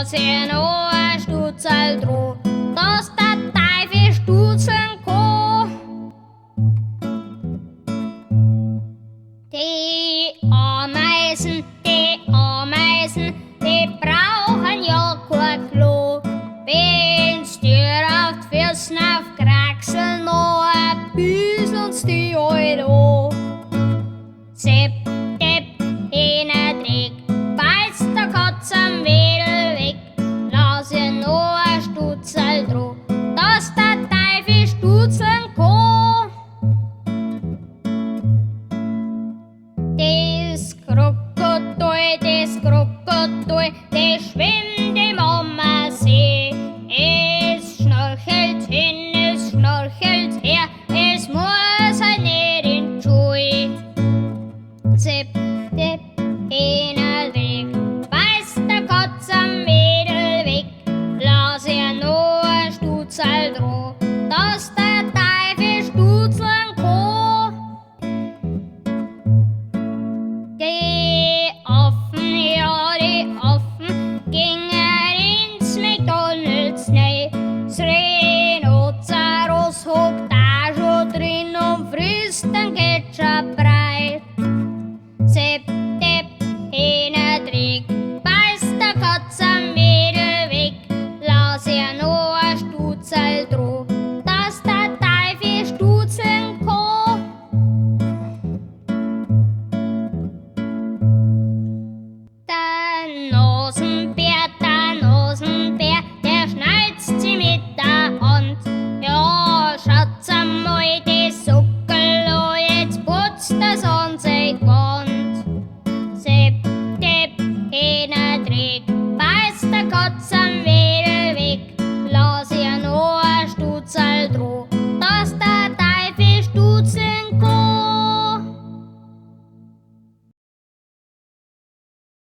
sie noch ein Stutzel dran, dass der Teufel stutzen kann. Die Ameisen, die brauchen ja kein Klo. Wenn's dir auf die Füßen aufkraxeln, noch ein bissen's die halt an. Sepp, Depp, Hähnertrick, beißt der Katz am Wedel weg. Lass ihr noch ein Stutzel dran, dass der Teufel stutzen kann. Das Krokodil, das schwimmt im Ammer